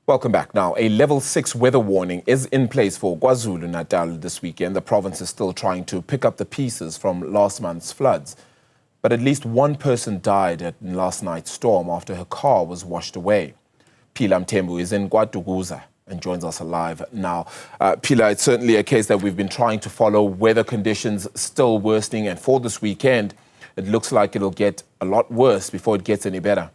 Welcome back. Now, a level 6 weather warning is in place for KwaZulu-Natal this weekend. The province is still trying to pick up the pieces from last month's floods. But at least one person died in last night's storm after her car was washed away. Phila Mthembu is in KwaDukuza and joins us live now. Phila, it's certainly a case that we've been trying to follow. Weather conditions still worsening, and for this weekend, it looks like it'll get a lot worse before it gets any better.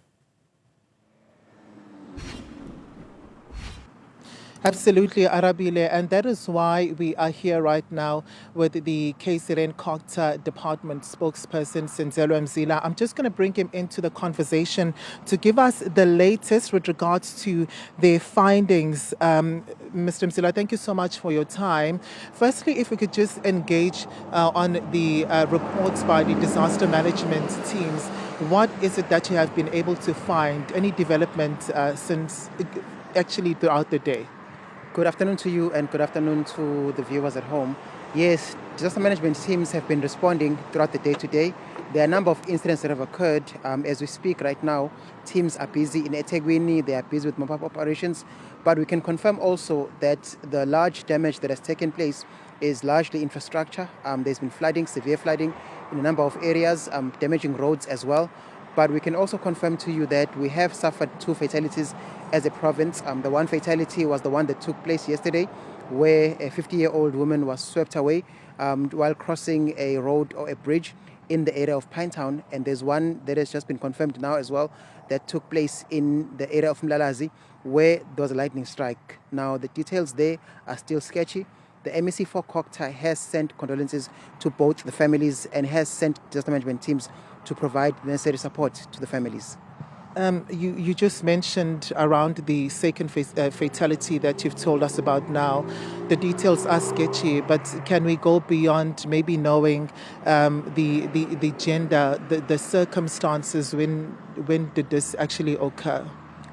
Absolutely, Arabile, and that is why we are here right now with the KZN KZN Department spokesperson, Mthembu. I'm just going to bring him into the conversation to give us the latest with regards to their findings. Mr. Mthembu, thank you so much for your time. Firstly, if we could just engage on the reports by the disaster management teams, what is it that you have been able to find? Any development since actually throughout the day? Good afternoon to you and good afternoon to the viewers at home. Yes, disaster management teams have been responding throughout the day today. There are a number of incidents that have occurred. As we speak right now, teams are busy in eThekwini, they are busy with mop-up operations, but we can confirm also that the large damage that has taken place is largely infrastructure. There's been flooding, severe flooding in a number of areas, damaging roads as well. But we can also confirm to you that we have suffered 2 fatalities as a province. The one fatality was the one that took place yesterday, where a 50-year-old woman was swept away while crossing a road or a bridge in the area of Pinetown. And there's one that has just been confirmed now as well that took place in the area of Mlalazi, where there was a lightning strike. Now, the details there are still sketchy. The MEC4 KZN has sent condolences to both the families and has sent disaster management teams to provide necessary support to the families. You just mentioned around the second fatality that you've told us about now. The details are sketchy, but can we go beyond maybe knowing the gender, the circumstances, when did this actually occur?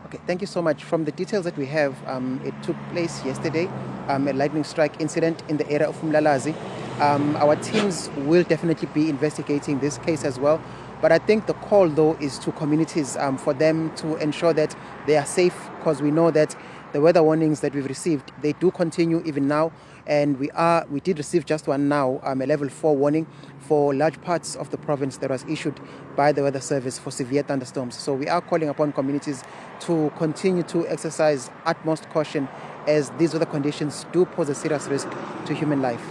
Okay, thank you so much. From the details that we have, it took place yesterday, a lightning strike incident in the area of Mlalazi. Our teams will definitely be investigating this case as well. But I think the call, though, is to communities for them to ensure that they are safe, because we know that the weather warnings that we've received, they do continue even now. And we did receive just one now, a level 4 warning for large parts of the province that was issued by the Weather Service for severe thunderstorms. So we are calling upon communities to continue to exercise utmost caution as these weather conditions do pose a serious risk to human life.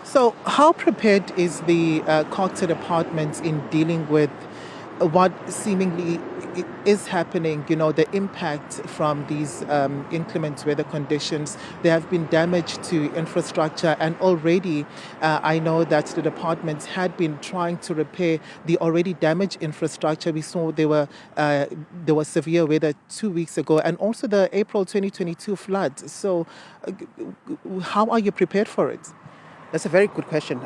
So how prepared is the KZN department in dealing with what seemingly is happening, the impact from these inclement weather conditions? There have been damage to infrastructure, and already I know that the department had been trying to repair the already damaged infrastructure. We saw there was severe weather 2 weeks ago, and also the April 2022 floods. So how are you prepared for it? That's a very good question.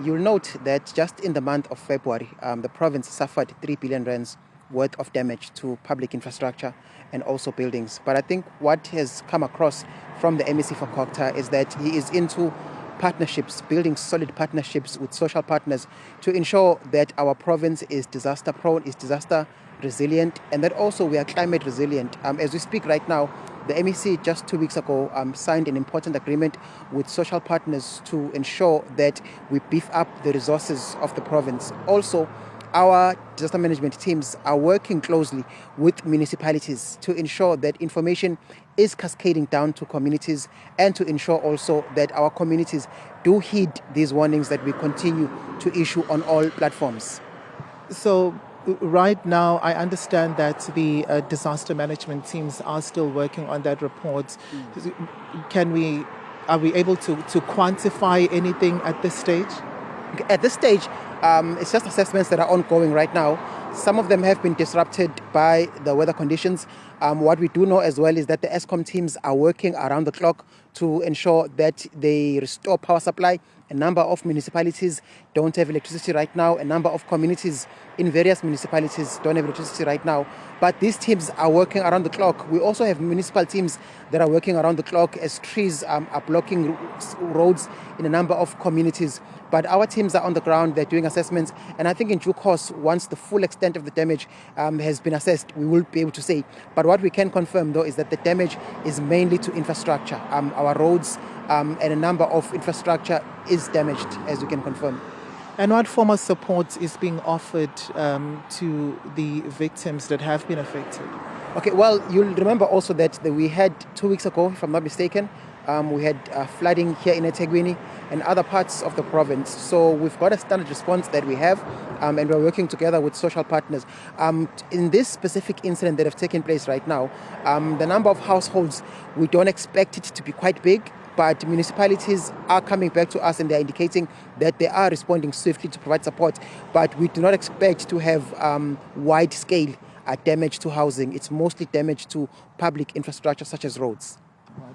You'll note that just in the month of February, the province suffered 3 billion rands worth of damage to public infrastructure and also buildings. But I think what has come across from the MEC4 KZN is that he is into partnerships, building solid partnerships with social partners to ensure that our province is disaster prone, is disaster resilient, and that also we are climate resilient. As we speak right now, the MEC just 2 weeks ago signed an important agreement with social partners to ensure that we beef up the resources of the province. Also, our disaster management teams are working closely with municipalities to ensure that information is cascading down to communities and to ensure also that our communities do heed these warnings that we continue to issue on all platforms. So right now, I understand that the disaster management teams are still working on that report. Are we able to quantify anything at this stage? At this stage, it's just assessments that are ongoing right now. Some of them have been disrupted by the weather conditions. What we do know as well is that the ESCOM teams are working around the clock to ensure that they restore power supply. A number of municipalities don't have electricity right now. A number of communities in various municipalities don't have electricity right now. But these teams are working around the clock. We also have municipal teams that are working around the clock as trees are blocking roads in a number of communities. But our teams are on the ground. They're doing assessments. And I think in due course, once the full extent of the damage has been assessed, we will be able to say. But what we can confirm, though, is that the damage is mainly to infrastructure. Our roads and a number of infrastructure is damaged, as we can confirm. And what form of support is being offered to the victims that have been affected? Okay, well, you'll remember also that we had 2 weeks ago, if I'm not mistaken, we had flooding here in eThekwini and other parts of the province. So we've got a standard response that we have, and we're working together with social partners. In this specific incident that have taken place right now, the number of households, we don't expect it to be quite big, but municipalities are coming back to us and they're indicating that they are responding swiftly to provide support. But we do not expect to have wide-scale damage to housing. It's mostly damage to public infrastructure such as roads.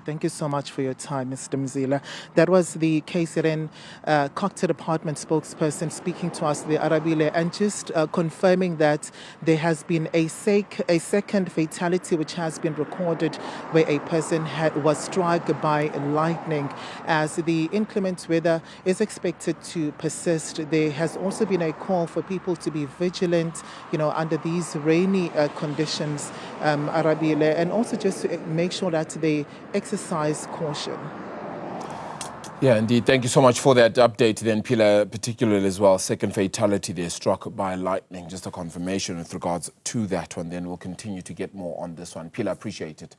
Thank you so much for your time, Mr. Mzila. That was the KZN Cocktail Department spokesperson speaking to us, the Arabile, and just confirming that there has been a second fatality which has been recorded where a person was struck by lightning. As the inclement weather is expected to persist, there has also been a call for people to be vigilant, under these rainy conditions, Arabile, and also just to make sure that they exercise caution. Yeah, indeed. Thank you so much for that update then, Phila, particularly as well. Second fatality there, struck by lightning. Just a confirmation with regards to that one. Then we'll continue to get more on this one. Phila, appreciate it.